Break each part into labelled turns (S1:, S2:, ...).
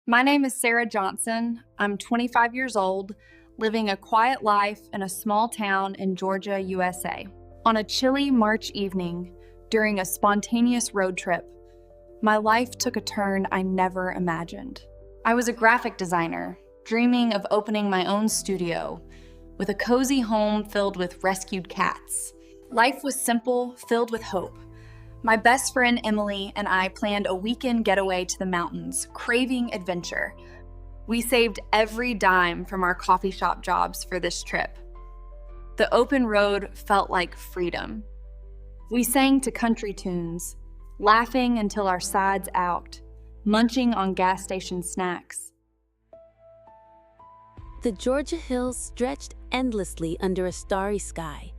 S1: My name is Sarah Johnson. I'm 25 years old, living a quiet life in a small town in Georgia, USA. On a chilly March evening, during a spontaneous road trip, my life took a turn I never imagined. I was a graphic designer, dreaming of opening my own studio with a cozy home filled with rescued cats. Life was simple, filled with hope. My best friend Emily and I planned a weekend getaway to the mountains, craving adventure. We saved every dime from our coffee shop jobs for this trip. The open road felt like freedom. We sang to country tunes, laughing until our sides out, munching on gas station snacks.
S2: The Georgia hills stretched endlessly under a starry sky.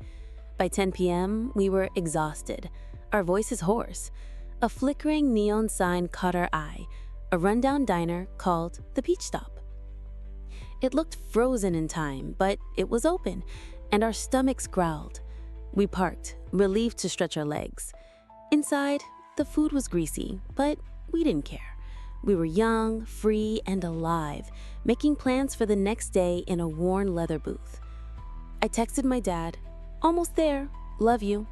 S2: By 10 p.m., we were exhausted, our voices hoarse. A flickering neon sign caught our eye, a rundown diner called the Peach Stop. It looked frozen in time, but it was open, and our stomachs growled. We parked, relieved to stretch our legs. Inside, the food was greasy, but we didn't care. We were young, free, and alive, making plans for the next day in a worn leather booth. I texted my dad, "Almost there, love you."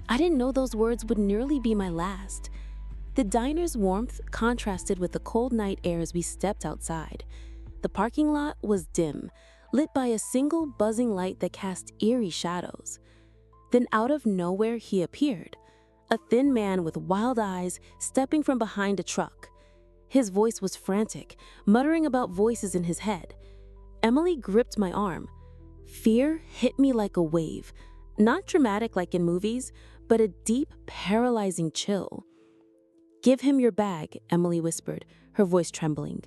S2: I didn't know those words would nearly be my last. The diner's warmth contrasted with the cold night air as we stepped outside. The parking lot was dim, lit by a single buzzing light that cast eerie shadows. Then out of nowhere he appeared, a thin man with wild eyes stepping from behind a truck. His voice was frantic, muttering about voices in his head. Emily gripped my arm. Fear hit me like a wave, not dramatic like in movies, but a deep, paralyzing chill. "Give him your bag," Emily whispered, her voice trembling.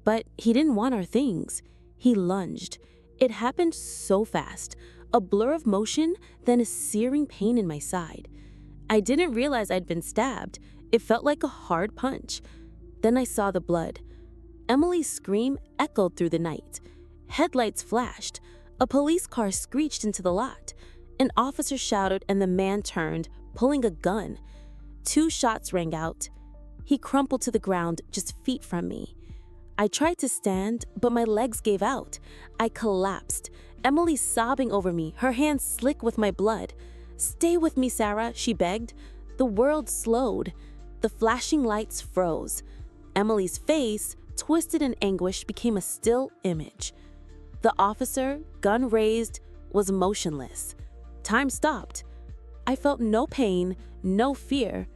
S2: But he didn't want our things. He lunged. It happened so fast, a blur of motion, then a searing pain in my side. I didn't realize I'd been stabbed. It felt like a hard punch. Then I saw the blood. Emily's scream echoed through the night. Headlights flashed. A police car screeched into the lot. An officer shouted and the man turned, pulling a gun. 2 shots rang out. He crumpled to the ground just feet from me. I tried to stand, but my legs gave out. I collapsed. Emily sobbing over me, her hands slick with my blood. "Stay with me, Sarah," she begged. The world slowed. The flashing lights froze. Emily's face, twisted in anguish, became a still image. The officer, gun raised, was motionless. Time stopped. I felt no pain, no fear,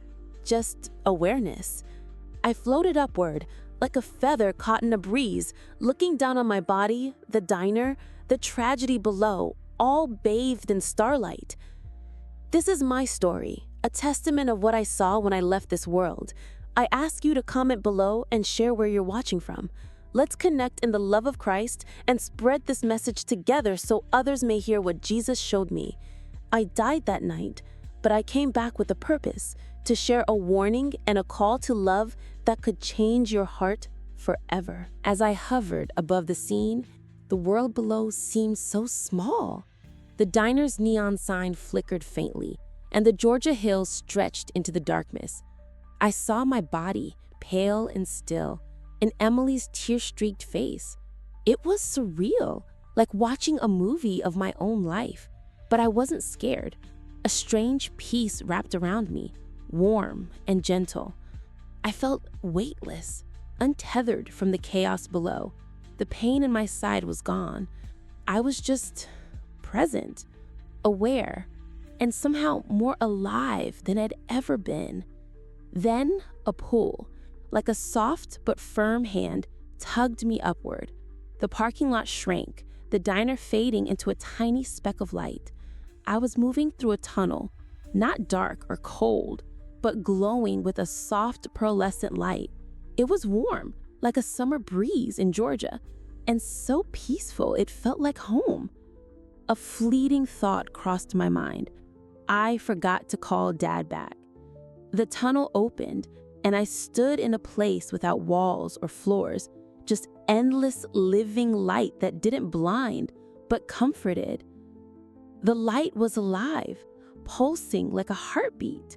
S2: just awareness. I floated upward, like a feather caught in a breeze, looking down on my body, the diner, the tragedy below, all bathed in starlight. This is my story, a testament of what I saw when I left this world. I ask you to comment below and share where you're watching from. Let's connect in the love of Christ and spread this message together so others may hear what Jesus showed me. I died that night, but I came back with a purpose, to share a warning and a call to love that could change your heart forever. As I hovered above the scene, the world below seemed so small. The diner's neon sign flickered faintly, and the Georgia hills stretched into the darkness. I saw my body, pale and still, and Emily's tear-streaked face. It was surreal, like watching a movie of my own life. But I wasn't scared. A strange peace wrapped around me, warm and gentle. I felt weightless, untethered from the chaos below. The pain in my side was gone. I was just present, aware, and somehow more alive than I'd ever been. Then a pull, like a soft but firm hand, tugged me upward. The parking lot shrank, the diner fading into a tiny speck of light. I was moving through a tunnel, not dark or cold, but glowing with a soft pearlescent light. It was warm, like a summer breeze in Georgia, and so peaceful it felt like home. A fleeting thought crossed my mind. I forgot to call Dad back. The tunnel opened, and I stood in a place without walls or floors, just endless living light that didn't blind, but comforted. The light was alive, pulsing like a heartbeat.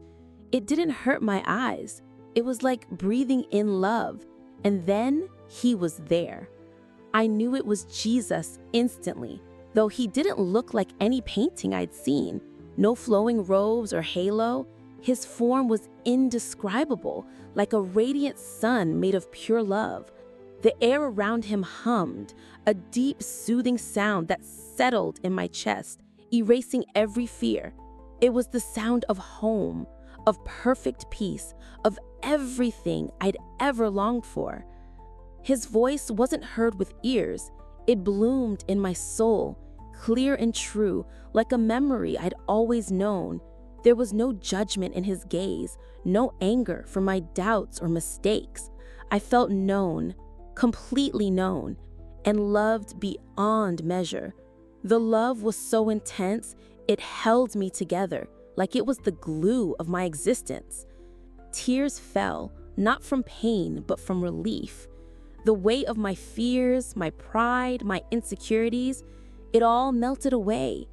S2: It didn't hurt my eyes. It was like breathing in love. And then He was there. I knew it was Jesus instantly, though he didn't look like any painting I'd seen. No flowing robes or halo. His form was indescribable, like a radiant sun made of pure love. The air around him hummed, a deep, soothing sound that settled in my chest, erasing every fear. It was the sound of home, of perfect peace, of everything I'd ever longed for. His voice wasn't heard with ears. It bloomed in my soul, clear and true, like a memory I'd always known. There was no judgment in his gaze, no anger for my doubts or mistakes. I felt known, completely known, and loved beyond measure. The love was so intense, it held me together, like it was the glue of my existence. Tears fell, not from pain, but from relief. The weight of my fears, my pride, my insecurities, it all melted away.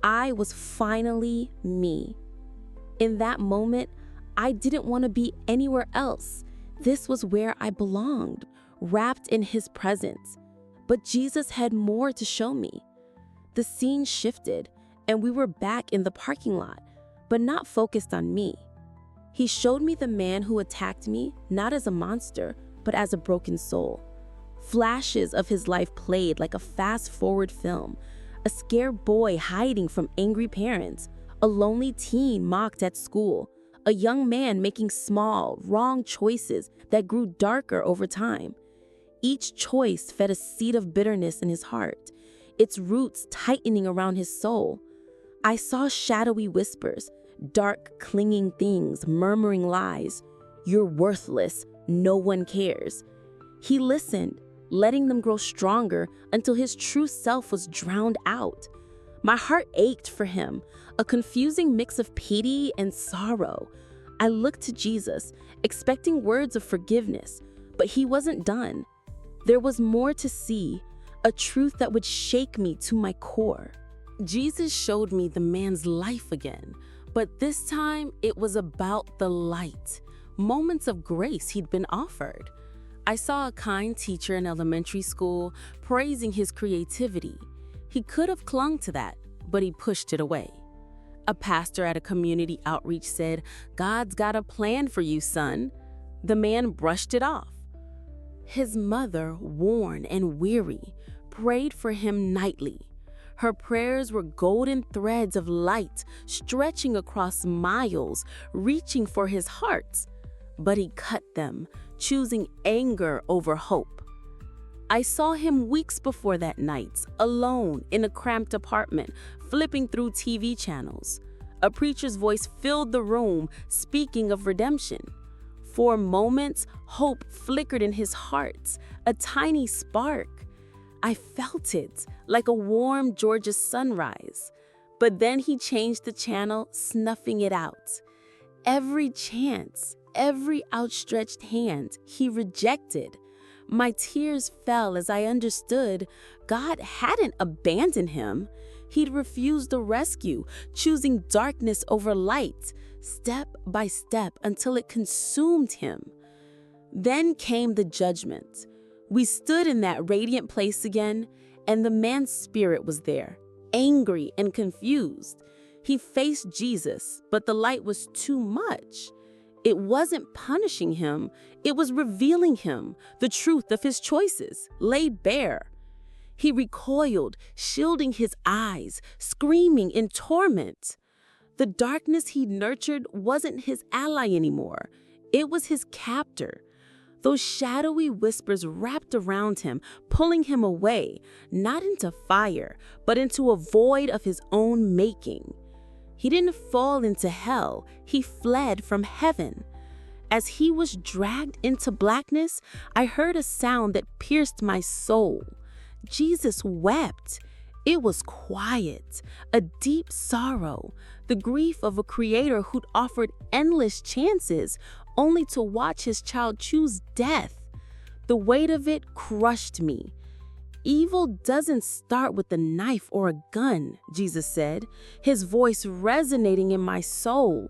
S2: I was finally me. In that moment, I didn't want to be anywhere else. This was where I belonged, wrapped in his presence. But Jesus had more to show me. The scene shifted, and we were back in the parking lot, but not focused on me. He showed me the man who attacked me, not as a monster, but as a broken soul. Flashes of his life played like a fast-forward film. A scared boy hiding from angry parents, a lonely teen mocked at school, a young man making small, wrong choices that grew darker over time. Each choice fed a seed of bitterness in his heart, its roots tightening around his soul. I saw shadowy whispers, dark, clinging things, murmuring lies. You're worthless. No one cares. He listened, letting them grow stronger until his true self was drowned out. My heart ached for him, a confusing mix of pity and sorrow. I looked to Jesus, expecting words of forgiveness, but he wasn't done. There was more to see, a truth that would shake me to my core. Jesus showed me the man's life again, but this time it was about the light, moments of grace he'd been offered. I saw a kind teacher in elementary school praising his creativity. He could have clung to that, but he pushed it away. A pastor at a community outreach said, "God's got a plan for you, son." The man brushed it off. His mother, worn and weary, prayed for him nightly. Her prayers were golden threads of light stretching across miles, reaching for his heart. But he cut them, choosing anger over hope. I saw him weeks before that night, alone in a cramped apartment, flipping through TV channels. A preacher's voice filled the room, speaking of redemption. For moments, hope flickered in his heart, a tiny spark. I felt it, like a warm Georgia sunrise. But then he changed the channel, snuffing it out. Every chance, every outstretched hand, he rejected. My tears fell as I understood God hadn't abandoned him. He'd refused the rescue, choosing darkness over light, step by step until it consumed him. Then came the judgment. We stood in that radiant place again, and the man's spirit was there, angry and confused. He faced Jesus, but the light was too much. It wasn't punishing him, it was revealing him, the truth of his choices, laid bare. He recoiled, shielding his eyes, screaming in torment. The darkness he nurtured wasn't his ally anymore, it was his captor. Those shadowy whispers wrapped around him, pulling him away, not into fire, but into a void of his own making. He didn't fall into hell, he fled from heaven. As he was dragged into blackness, I heard a sound that pierced my soul. Jesus wept. It was quiet, a deep sorrow, the grief of a creator who'd offered endless chances, only to watch his child choose death. The weight of it crushed me. Evil doesn't start with a knife or a gun, Jesus said, his voice resonating in my soul.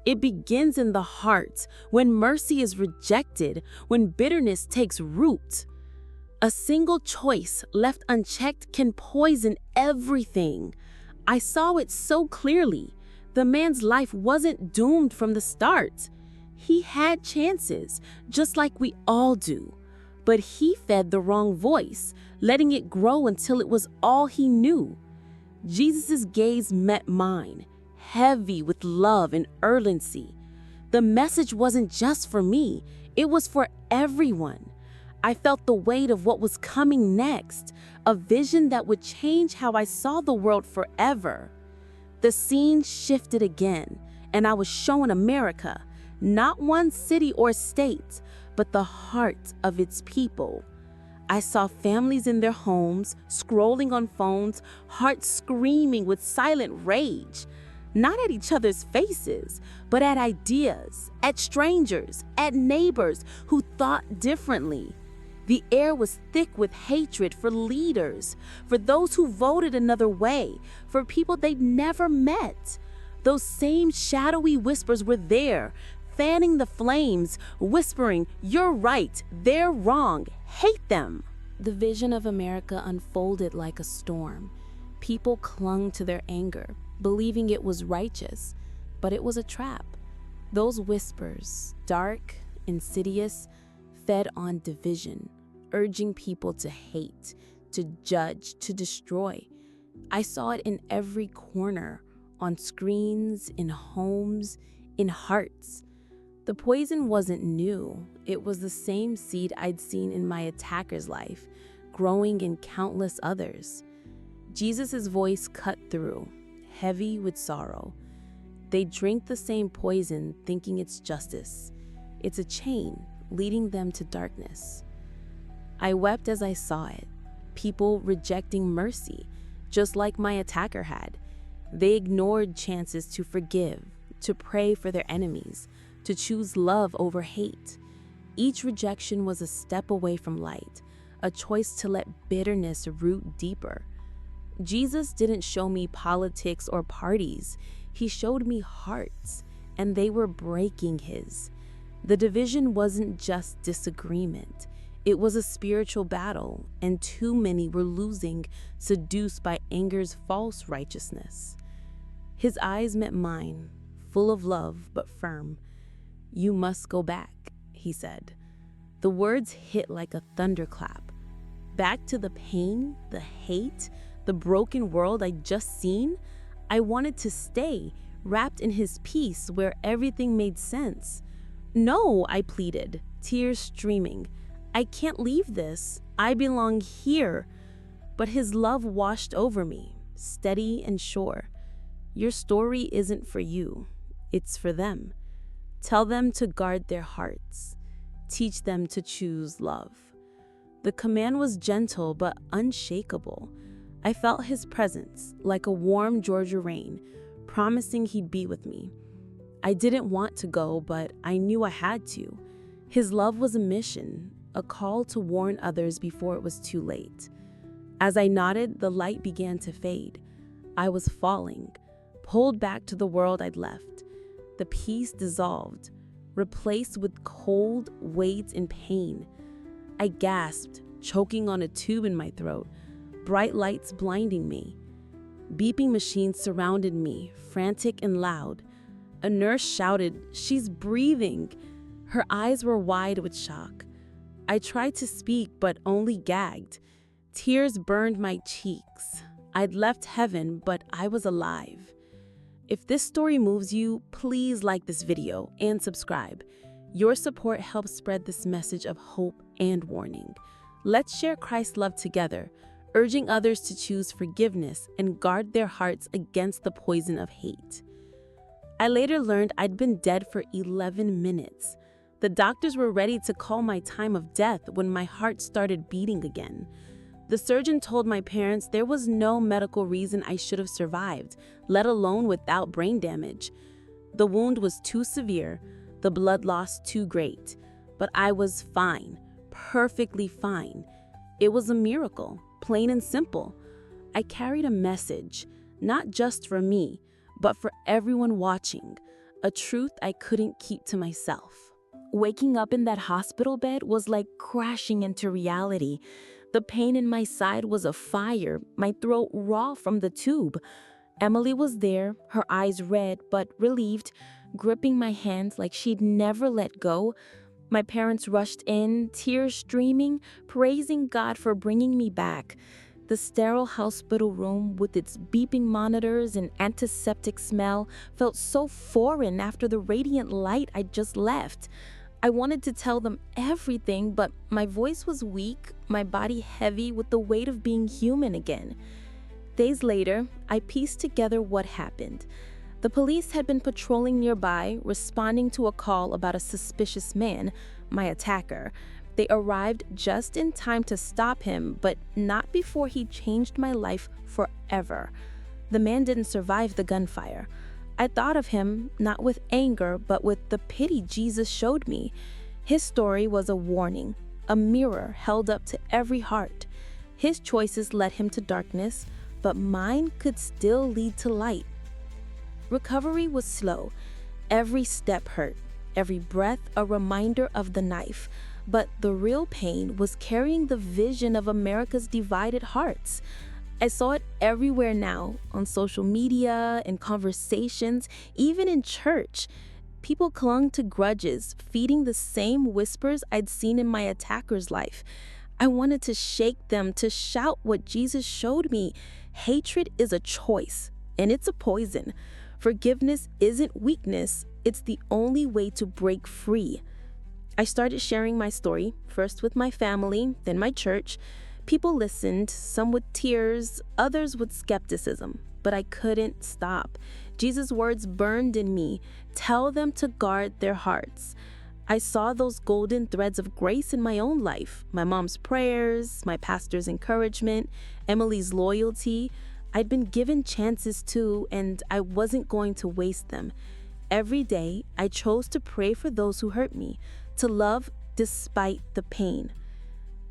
S2: It begins in the heart, when mercy is rejected, when bitterness takes root. A single choice left unchecked can poison everything. I saw it so clearly. The man's life wasn't doomed from the start. He had chances, just like we all do. But he fed the wrong voice, letting it grow until it was all he knew. Jesus' gaze met mine, heavy with love and urgency. The message wasn't just for me, it was for everyone. I felt the weight of what was coming next, a vision that would change how I saw the world forever. The scene shifted again, and I was shown America, not one city or state, but the heart of its people. I saw families in their homes, scrolling on phones, hearts screaming with silent rage, not at each other's faces, but at ideas, at strangers, at neighbors who thought differently. The air was thick with hatred for leaders, for those who voted another way, for people they'd never met. Those same shadowy whispers were there, fanning the flames, whispering, "You're right, they're wrong, hate them." The vision of America unfolded like a storm. People clung to their anger, believing it was righteous, but it was a trap. Those whispers, dark, insidious, fed on division, urging people to hate, to judge, to destroy. I saw it in every corner, on screens, in homes, in hearts. The poison wasn't new. It was the same seed I'd seen in my attacker's life, growing in countless others. Jesus' voice cut through, heavy with sorrow. They drink the same poison, thinking it's justice. It's a chain leading them to darkness. I wept as I saw it. People rejecting mercy, just like my attacker had. They ignored chances to forgive, to pray for their enemies, to choose love over hate. Each rejection was a step away from light, a choice to let bitterness root deeper. Jesus didn't show me politics or parties. He showed me hearts, and they were breaking his. The division wasn't just disagreement. It was a spiritual battle, and too many were losing, seduced by anger's false righteousness. His eyes met mine, full of love but firm. "You must go back," he said. The words hit like a thunderclap. Back to the pain, the hate, the broken world I'd just seen. I wanted to stay, wrapped in his peace where everything made sense. "No," I pleaded, tears streaming. "I can't leave this. I belong here." But his love washed over me, steady and sure. "Your story isn't for you. It's for them. Tell them to guard their hearts. Teach them to choose love." The command was gentle but unshakable. I felt his presence, like a warm Georgia rain, promising he'd be with me. I didn't want to go, but I knew I had to. His love was a mission, a call to warn others before it was too late. As I nodded, the light began to fade. I was falling, pulled back to the world I'd left. The peace dissolved, replaced with cold weight and pain. I gasped, choking on a tube in my throat, bright lights blinding me. Beeping machines surrounded me, frantic and loud. A nurse shouted, "She's breathing." Her eyes were wide with shock. I tried to speak, but only gagged. Tears burned my cheeks. I'd left heaven, but I was alive. If this story moves you, please like this video and subscribe. Your support helps spread this message of hope and warning. Let's share Christ's love together, urging others to choose forgiveness and guard their hearts against the poison of hate. I later learned I'd been dead for 11 minutes. The doctors were ready to call my time of death when my heart started beating again. The surgeon told my parents there was no medical reason I should have survived, let alone without brain damage. The wound was too severe, the blood loss too great, but I was fine, perfectly fine. It was a miracle, plain and simple. I carried a message, not just for me, but for everyone watching, a truth I couldn't keep to myself. Waking up in that hospital bed was like crashing into reality. The pain in my side was a fire, my throat raw from the tube. Emily was there, her eyes red but relieved, gripping my hands like she'd never let go. My parents rushed in, tears streaming, praising God for bringing me back. The sterile hospital room with its beeping monitors and antiseptic smell felt so foreign after the radiant light I'd just left. I wanted to tell them everything, but my voice was weak, my body heavy with the weight of being human again. Days later, I pieced together what happened. The police had been patrolling nearby, responding to a call about a suspicious man, my attacker. They arrived just in time to stop him, but not before he changed my life forever. The man didn't survive the gunfire. I thought of him not with anger, but with the pity Jesus showed me. His story was a warning, a mirror held up to every heart. His choices led him to darkness, but mine could still lead to light. Recovery was slow. Every step hurt, every breath a reminder of the knife. But the real pain was carrying the vision of America's divided hearts. I saw it everywhere now, on social media, in conversations, even in church. People clung to grudges, feeding the same whispers I'd seen in my attacker's life. I wanted to shake them, to shout what Jesus showed me. Hatred is a choice, and it's a poison. Forgiveness isn't weakness, it's the only way to break free. I started sharing my story, first with my family, then my church. People listened, some with tears, others with skepticism, but I couldn't stop. Jesus' words burned in me. Tell them to guard their hearts. I saw those golden threads of grace in my own life, my mom's prayers, my pastor's encouragement, Emily's loyalty. I'd been given chances too, and I wasn't going to waste them. Every day, I chose to pray for those who hurt me, to love despite the pain.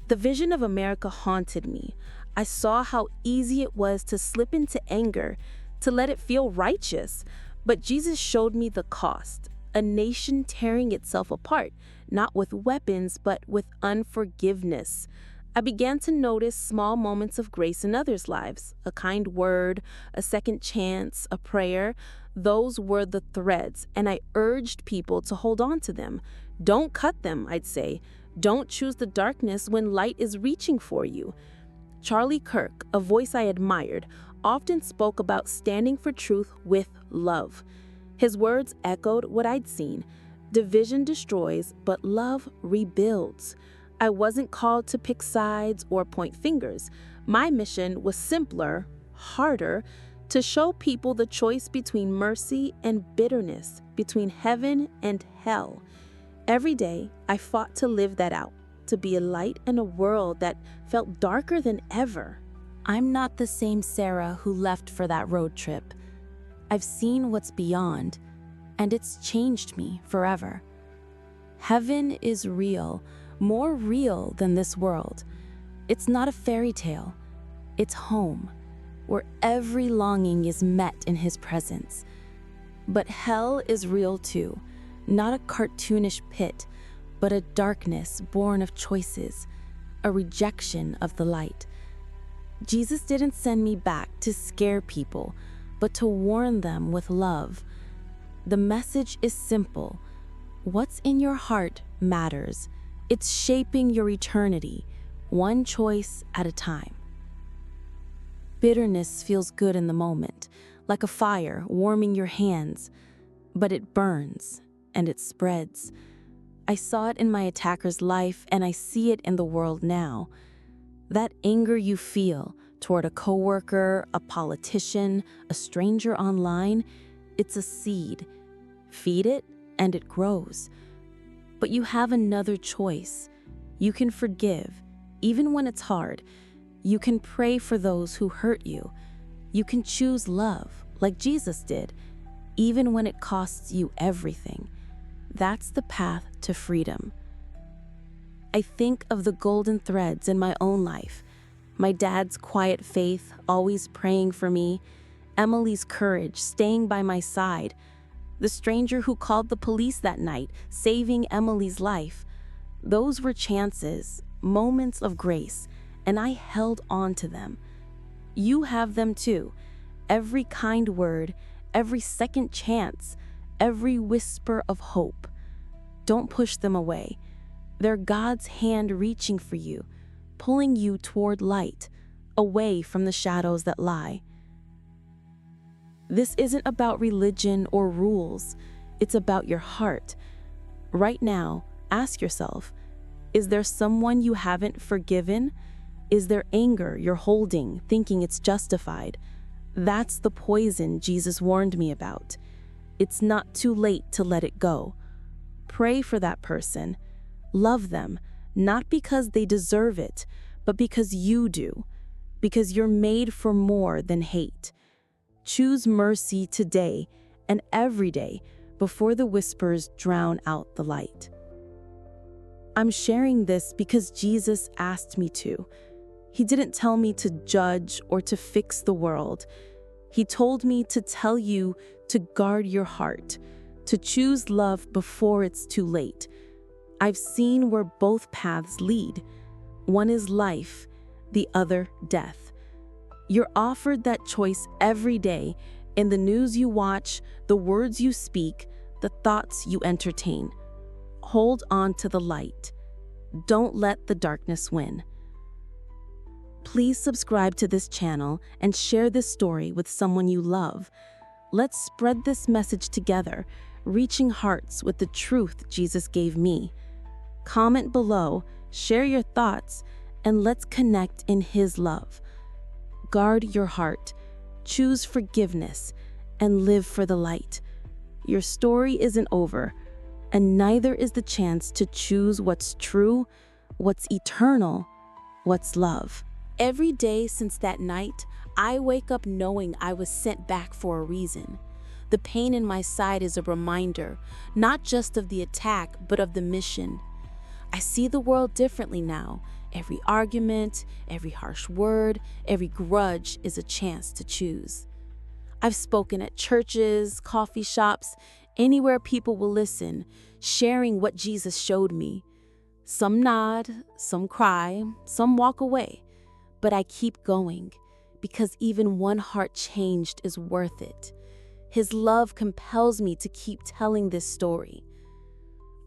S2: The vision of America haunted me. I saw how easy it was to slip into anger, to let it feel righteous. But Jesus showed me the cost, a nation tearing itself apart, not with weapons, but with unforgiveness. I began to notice small moments of grace in others' lives, a kind word, a second chance, a prayer. Those were the threads, and I urged people to hold on to them. Don't cut them, I'd say. Don't choose the darkness when light is reaching for you. Charlie Kirk, a voice I admired, often spoke about standing for truth with love. His words echoed what I'd seen. Division destroys, but love rebuilds. I wasn't called to pick sides or point fingers. My mission was simpler, harder, to show people the choice between mercy and bitterness, between heaven and hell. Every day, I fought to live that out, to be a light in a world that felt darker than ever. I'm not the same Sarah who left for that road trip. I've seen what's beyond, and it's changed me forever. Heaven is real, more real than this world. It's not a fairy tale. It's home, where every longing is met in His presence. But hell is real too, not a cartoonish pit, but a darkness born of choices, a rejection of the light. Jesus didn't send me back to scare people, but to warn them with love. The message is simple. What's in your heart matters. It's shaping your eternity, one choice at a time. Bitterness feels good in the moment, like a fire warming your hands, but it burns and it spreads. I saw it in my attacker's life, and I see it in the world now. That anger you feel toward a coworker, a politician, a stranger online, it's a seed. Feed it, and it grows. But you have another choice. You can forgive, even when it's hard. You can pray for those who hurt you. You can choose love, like Jesus did, even when it costs you everything. That's the path to freedom. I think of the golden threads in my own life. My dad's quiet faith, always praying for me. Emily's courage, staying by my side. the stranger who called the police that night, saving Emily's life. Those were chances, moments of grace, and I held on to them. You have them too. Every kind word, every second chance, every whisper of hope. Don't push them away. They're God's hand reaching for you, pulling you toward light, away from the shadows that lie. This isn't about religion or rules. It's about your heart. Right now, ask yourself, is there someone you haven't forgiven? Is there anger you're holding, thinking it's justified? That's the poison Jesus warned me about. It's not too late to let it go. Pray for that person. Love them, not because they deserve it, but because you do. Because you're made for more than hate. Choose mercy today and every day before the whispers drown out the light. I'm sharing this because Jesus asked me to. He didn't tell me to judge or to fix the world. He told me to tell you to guard your heart, to choose love before it's too late. I've seen where both paths lead. One is life, the other death. You're offered that choice every day in the news you watch, the words you speak, the thoughts you entertain. Hold on to the light. Don't let the darkness win. Please subscribe to this channel and share this story with someone you love. Let's spread this message together, reaching hearts with the truth Jesus gave me. Comment below, share your thoughts, and let's connect in His love. Guard your heart, choose forgiveness, and live for the light. Your story isn't over, and neither is the chance to choose what's true, what's eternal, what's love. Every day since that night, I wake up knowing I was sent back for a reason. The pain in my side is a reminder, not just of the attack, but of the mission. I see the world differently now. Every argument, every harsh word, every grudge is a chance to choose. I've spoken at churches, coffee shops, anywhere people will listen, sharing what Jesus showed me. Some nod, some cry, some walk away, but I keep going because even one heart changed is worth it. His love compels me to keep telling this story.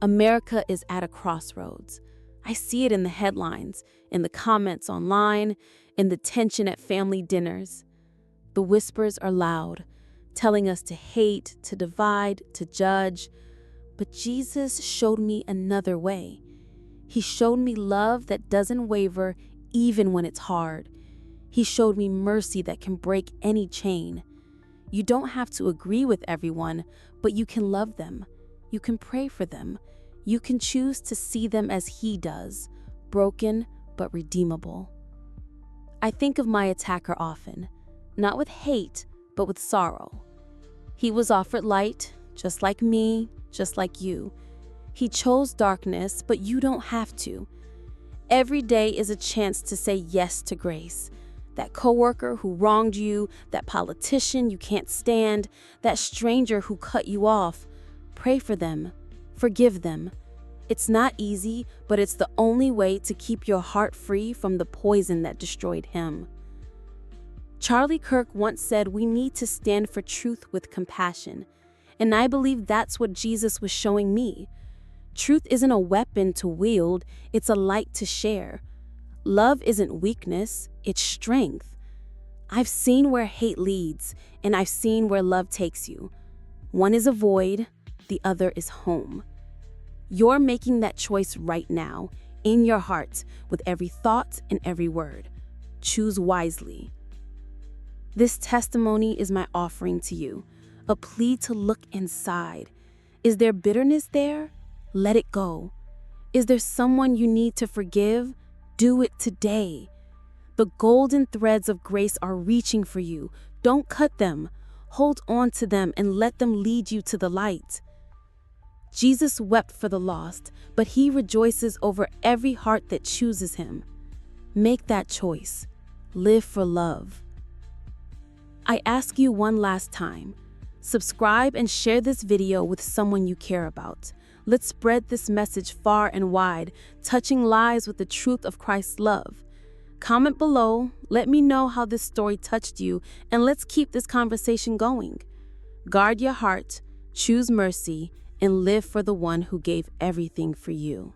S2: America is at a crossroads. I see it in the headlines, in the comments online, in the tension at family dinners. The whispers are loud, telling us to hate, to divide, to judge. But Jesus showed me another way. He showed me love that doesn't waver even when it's hard. He showed me mercy that can break any chain. You don't have to agree with everyone, but you can love them. You can pray for them. You can choose to see them as He does, broken but redeemable. I think of my attacker often, not with hate, but with sorrow. He was offered light, just like me, just like you. He chose darkness, but you don't have to. Every day is a chance to say yes to grace. That coworker who wronged you, that politician you can't stand, that stranger who cut you off. Pray for them. Forgive them. It's not easy, but it's the only way to keep your heart free from the poison that destroyed him. Charlie Kirk once said we need to stand for truth with compassion, and I believe that's what Jesus was showing me. Truth isn't a weapon to wield, it's a light to share. Love isn't weakness, it's strength. I've seen where hate leads, and I've seen where love takes you. One is a void, the other is home. You're making that choice right now, in your heart, with every thought and every word. Choose wisely. This testimony is my offering to you, a plea to look inside. Is there bitterness there? Let it go. Is there someone you need to forgive? Do it today. The golden threads of grace are reaching for you. Don't cut them. Hold on to them and let them lead you to the light. Jesus wept for the lost, but He rejoices over every heart that chooses Him. Make that choice. Live for love. I ask you one last time. Subscribe and share this video with someone you care about. Let's spread this message far and wide, touching lives with the truth of Christ's love. Comment below, let me know how this story touched you, and let's keep this conversation going. Guard your heart, choose mercy, and live for the one who gave everything for you.